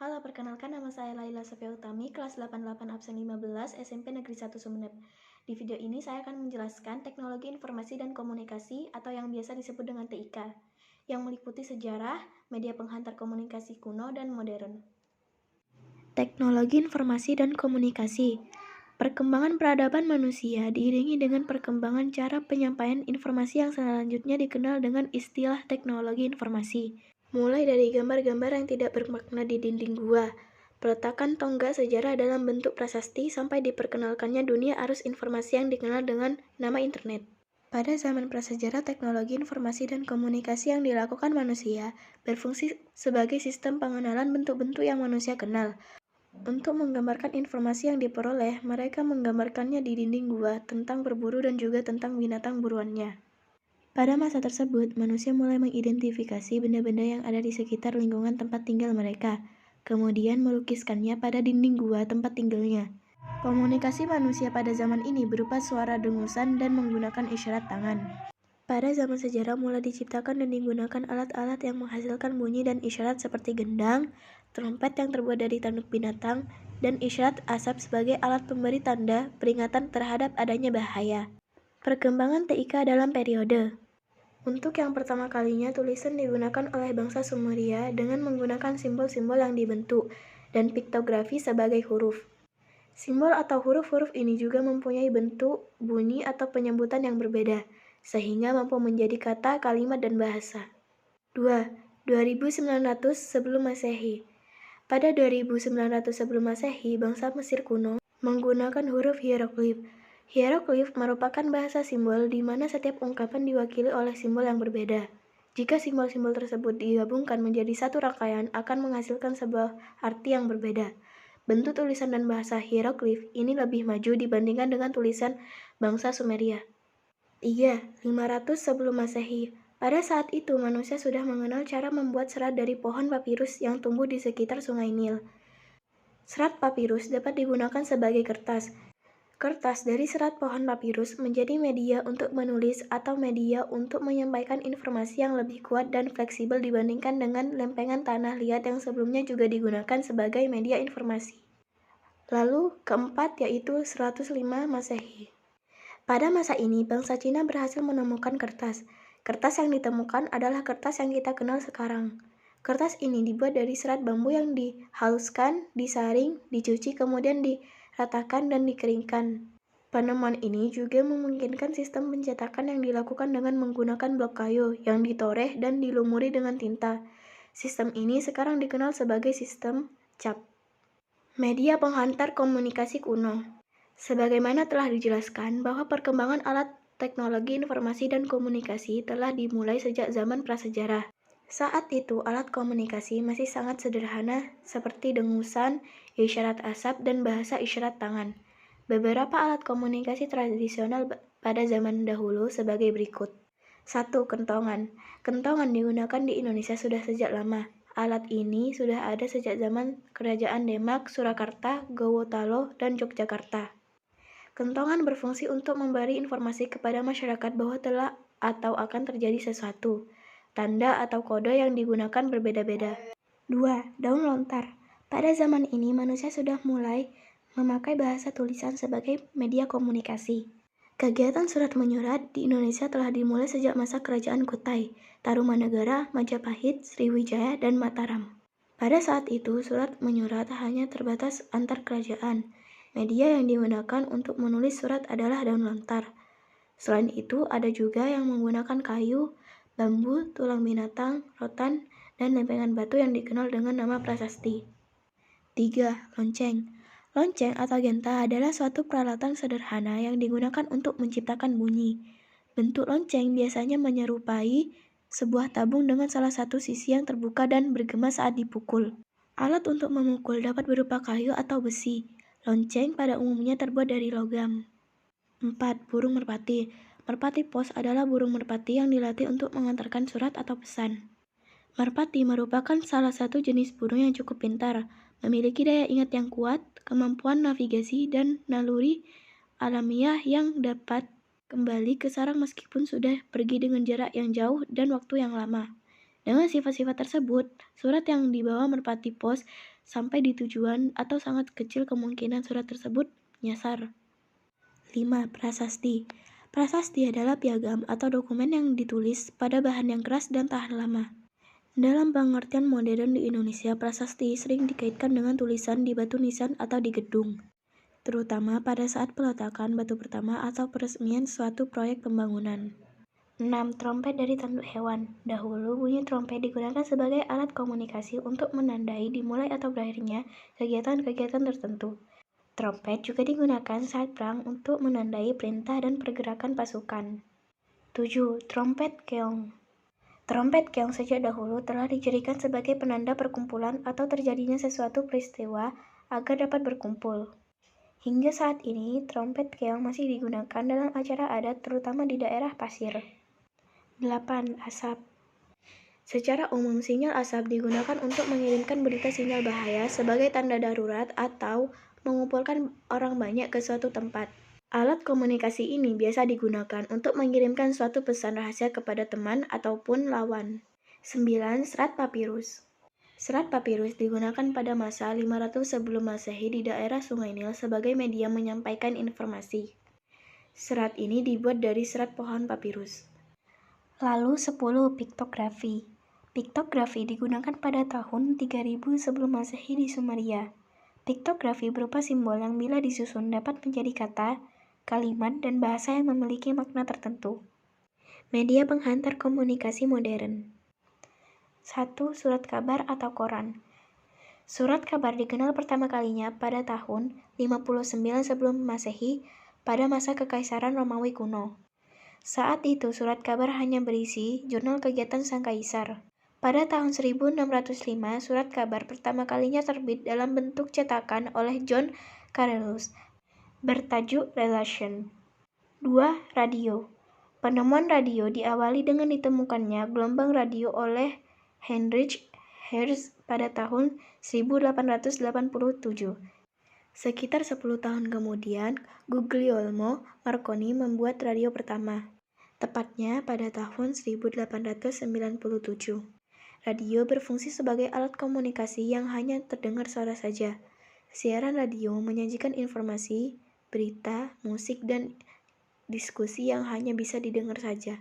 Halo, perkenalkan nama saya Laila Sofia Utami, kelas 88 absen 15, SMP Negeri 1 Sumeneb. Di video ini saya akan menjelaskan teknologi informasi dan komunikasi atau yang biasa disebut dengan TIK, yang meliputi sejarah, media penghantar komunikasi kuno dan modern. Teknologi informasi dan komunikasi. Perkembangan peradaban manusia diiringi dengan perkembangan cara penyampaian informasi yang selanjutnya dikenal dengan istilah teknologi informasi. Mulai dari gambar-gambar yang tidak bermakna di dinding gua, peletakan tonggak sejarah dalam bentuk prasasti sampai diperkenalkannya dunia arus informasi yang dikenal dengan nama internet. Pada zaman prasejarah, teknologi informasi dan komunikasi yang dilakukan manusia berfungsi sebagai sistem pengenalan bentuk-bentuk yang manusia kenal. Untuk menggambarkan informasi yang diperoleh, mereka menggambarkannya di dinding gua tentang berburu dan juga tentang binatang buruannya. Pada masa tersebut, manusia mulai mengidentifikasi benda-benda yang ada di sekitar lingkungan tempat tinggal mereka, kemudian melukiskannya pada dinding gua tempat tinggalnya. Komunikasi manusia pada zaman ini berupa suara dengusan dan menggunakan isyarat tangan. Pada zaman sejarah mulai diciptakan dan digunakan alat-alat yang menghasilkan bunyi dan isyarat seperti gendang, trompet yang terbuat dari tanduk binatang, dan isyarat asap sebagai alat pemberi tanda peringatan terhadap adanya bahaya. Perkembangan TIK dalam periode. Untuk yang pertama kalinya, tulisan digunakan oleh bangsa Sumeria dengan menggunakan simbol-simbol yang dibentuk dan piktografi sebagai huruf. Simbol atau huruf-huruf ini juga mempunyai bentuk, bunyi, atau penyebutan yang berbeda, sehingga mampu menjadi kata, kalimat, dan bahasa. 2. 2900 sebelum Masehi. Pada 2900 sebelum Masehi, bangsa Mesir kuno menggunakan huruf hieroglif. Hieroglif merupakan bahasa simbol di mana setiap ungkapan diwakili oleh simbol yang berbeda. Jika simbol-simbol tersebut digabungkan menjadi satu rangkaian, akan menghasilkan sebuah arti yang berbeda. Bentuk tulisan dan bahasa hieroglif ini lebih maju dibandingkan dengan tulisan bangsa Sumeria. 3. 500 sebelum Masehi. Pada saat itu, manusia sudah mengenal cara membuat serat dari pohon papirus yang tumbuh di sekitar Sungai Nil. Serat papirus dapat digunakan sebagai kertas. Kertas dari serat pohon papirus menjadi media untuk menulis atau media untuk menyampaikan informasi yang lebih kuat dan fleksibel dibandingkan dengan lempengan tanah liat yang sebelumnya juga digunakan sebagai media informasi. Lalu, keempat yaitu 105 Masehi. Pada masa ini, bangsa Cina berhasil menemukan kertas. Kertas yang ditemukan adalah kertas yang kita kenal sekarang. Kertas ini dibuat dari serat bambu yang dihaluskan, disaring, dicuci, kemudian diratakan dan dikeringkan. Penemuan ini juga memungkinkan sistem pencetakan yang dilakukan dengan menggunakan blok kayu yang ditoreh dan dilumuri dengan tinta. Sistem ini sekarang dikenal sebagai sistem cap. Media penghantar komunikasi kuno. Sebagaimana telah dijelaskan bahwa perkembangan alat teknologi informasi dan komunikasi telah dimulai sejak zaman prasejarah. Saat itu, alat komunikasi masih sangat sederhana seperti dengusan, isyarat asap, dan bahasa isyarat tangan. Beberapa alat komunikasi tradisional pada zaman dahulu sebagai berikut. 1. Kentongan. Kentongan digunakan di Indonesia sudah sejak lama. Alat ini sudah ada sejak zaman Kerajaan Demak, Surakarta, Gowotalo, dan Yogyakarta. Kentongan berfungsi untuk memberi informasi kepada masyarakat bahwa telah atau akan terjadi sesuatu. Tanda atau kode yang digunakan berbeda-beda. 2. Daun lontar. Pada zaman ini, manusia sudah mulai memakai bahasa tulisan sebagai media komunikasi. Kegiatan surat menyurat di Indonesia telah dimulai sejak masa Kerajaan Kutai, Tarumanegara, Majapahit, Sriwijaya, dan Mataram. Pada saat itu, surat menyurat hanya terbatas antar kerajaan. Media yang digunakan untuk menulis surat adalah daun lontar. Selain itu, ada juga yang menggunakan kayu, bambu, tulang binatang, rotan, dan lempengan batu yang dikenal dengan nama prasasti. 3. Lonceng. Lonceng atau genta adalah suatu peralatan sederhana yang digunakan untuk menciptakan bunyi. Bentuk lonceng biasanya menyerupai sebuah tabung dengan salah satu sisi yang terbuka dan bergema saat dipukul. Alat untuk memukul dapat berupa kayu atau besi. Lonceng pada umumnya terbuat dari logam. 4. Burung merpati. Merpati pos adalah burung merpati yang dilatih untuk mengantarkan surat atau pesan. Merpati merupakan salah satu jenis burung yang cukup pintar, memiliki daya ingat yang kuat, kemampuan navigasi, dan naluri alamiah yang dapat kembali ke sarang meskipun sudah pergi dengan jarak yang jauh dan waktu yang lama. Dengan sifat-sifat tersebut, surat yang dibawa merpati pos sampai di tujuan atau sangat kecil kemungkinan surat tersebut nyasar. 5. Prasasti. Prasasti adalah piagam atau dokumen yang ditulis pada bahan yang keras dan tahan lama. Dalam pengertian modern di Indonesia, prasasti sering dikaitkan dengan tulisan di batu nisan atau di gedung, terutama pada saat peletakan batu pertama atau peresmian suatu proyek pembangunan. 6. Trompet dari tanduk hewan. Dahulu, bunyi trompet digunakan sebagai alat komunikasi untuk menandai dimulai atau berakhirnya kegiatan-kegiatan tertentu. Trompet juga digunakan saat perang untuk menandai perintah dan pergerakan pasukan. 7. Trompet keong. Trompet keong sejak dahulu telah dijadikan sebagai penanda perkumpulan atau terjadinya sesuatu peristiwa agar dapat berkumpul. Hingga saat ini, trompet keong masih digunakan dalam acara adat terutama di daerah pasir. 8. Asap. Secara umum, sinyal asap digunakan untuk mengirimkan berita sinyal bahaya sebagai tanda darurat atau mengumpulkan orang banyak ke suatu tempat. Alat komunikasi ini biasa digunakan untuk mengirimkan suatu pesan rahasia kepada teman ataupun lawan. 9. Serat papirus. Serat papirus digunakan pada masa 500 sebelum Masehi di daerah Sungai Nil sebagai media menyampaikan informasi. Serat ini dibuat dari serat pohon papirus. Lalu 10. Piktografi. Piktografi digunakan pada tahun 3000 sebelum Masehi di Sumeria. Piktografi berupa simbol yang bila disusun dapat menjadi kata, kalimat, dan bahasa yang memiliki makna tertentu. Media penghantar komunikasi modern. 1. Surat kabar atau koran. Surat kabar dikenal pertama kalinya pada tahun 59 sebelum Masehi pada masa Kekaisaran Romawi kuno. Saat itu surat kabar hanya berisi jurnal kegiatan sang kaisar. Pada tahun 1605, surat kabar pertama kalinya terbit dalam bentuk cetakan oleh John Carellus, bertajuk Relation. 2. Radio. Penemuan radio diawali dengan ditemukannya gelombang radio oleh Heinrich Hertz pada tahun 1887. Sekitar 10 tahun kemudian, Guglielmo Marconi membuat radio pertama, tepatnya pada tahun 1897. Radio berfungsi sebagai alat komunikasi yang hanya terdengar suara saja. Siaran radio menyajikan informasi, berita, musik, dan diskusi yang hanya bisa didengar saja.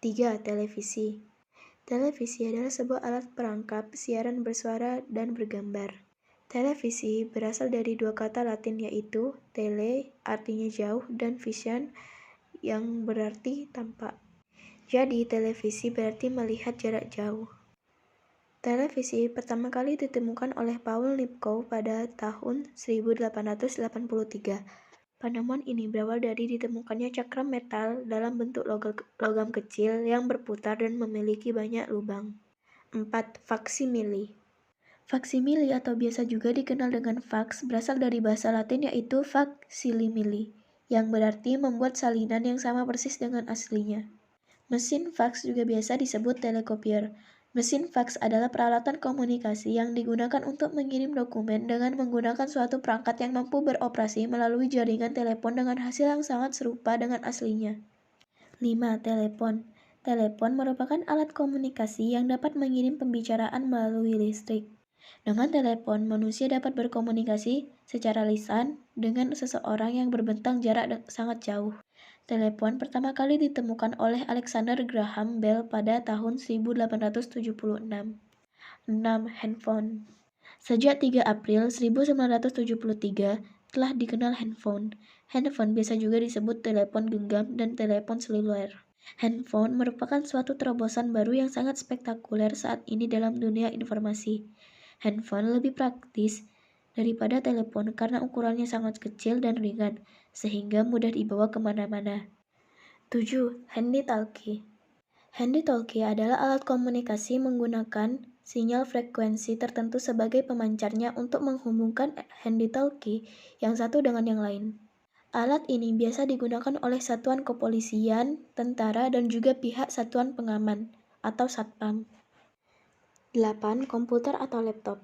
3. Televisi. Televisi adalah sebuah alat perangkap siaran bersuara dan bergambar. Televisi berasal dari dua kata Latin yaitu tele, artinya jauh, dan vision, yang berarti tampak. Jadi, televisi berarti melihat jarak jauh. Televisi pertama kali ditemukan oleh Paul Nipkow pada tahun 1883. Penemuan ini berawal dari ditemukannya cakram metal dalam bentuk logam kecil yang berputar dan memiliki banyak lubang. 4. Faksimili. Faksimili atau biasa juga dikenal dengan fax berasal dari bahasa Latin yaitu facsimilie, yang berarti membuat salinan yang sama persis dengan aslinya. Mesin fax juga biasa disebut telekopier. Mesin fax adalah peralatan komunikasi yang digunakan untuk mengirim dokumen dengan menggunakan suatu perangkat yang mampu beroperasi melalui jaringan telepon dengan hasil yang sangat serupa dengan aslinya. 5. Telepon. Telepon merupakan alat komunikasi yang dapat mengirim pembicaraan melalui listrik. Dengan telepon, manusia dapat berkomunikasi secara lisan dengan seseorang yang berbentang jarak sangat jauh. Telepon pertama kali ditemukan oleh Alexander Graham Bell pada tahun 1876. 6. Handphone. Sejak 3 April 1973 telah dikenal handphone. Handphone biasa juga disebut telepon genggam dan telepon seluler. Handphone merupakan suatu terobosan baru yang sangat spektakuler saat ini dalam dunia informasi. Handphone lebih praktis daripada telepon karena ukurannya sangat kecil dan ringan, sehingga mudah dibawa kemana-mana. 7. Handy-talkie. Handy-talkie adalah alat komunikasi menggunakan sinyal frekuensi tertentu sebagai pemancarnya untuk menghubungkan handy-talkie yang satu dengan yang lain. Alat ini biasa digunakan oleh satuan kepolisian, tentara, dan juga pihak satuan pengaman atau satpam. 8. Komputer atau laptop.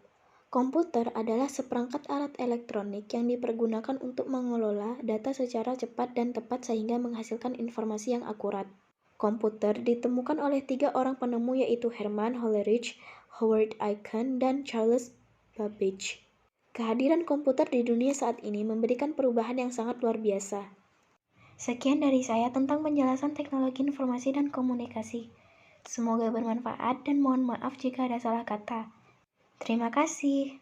Komputer adalah seperangkat alat elektronik yang dipergunakan untuk mengelola data secara cepat dan tepat sehingga menghasilkan informasi yang akurat. Komputer ditemukan oleh 3 orang penemu yaitu Herman Hollerith, Howard Aiken, dan Charles Babbage. Kehadiran komputer di dunia saat ini memberikan perubahan yang sangat luar biasa. Sekian dari saya tentang penjelasan teknologi informasi dan komunikasi. Semoga bermanfaat dan mohon maaf jika ada salah kata. Terima kasih.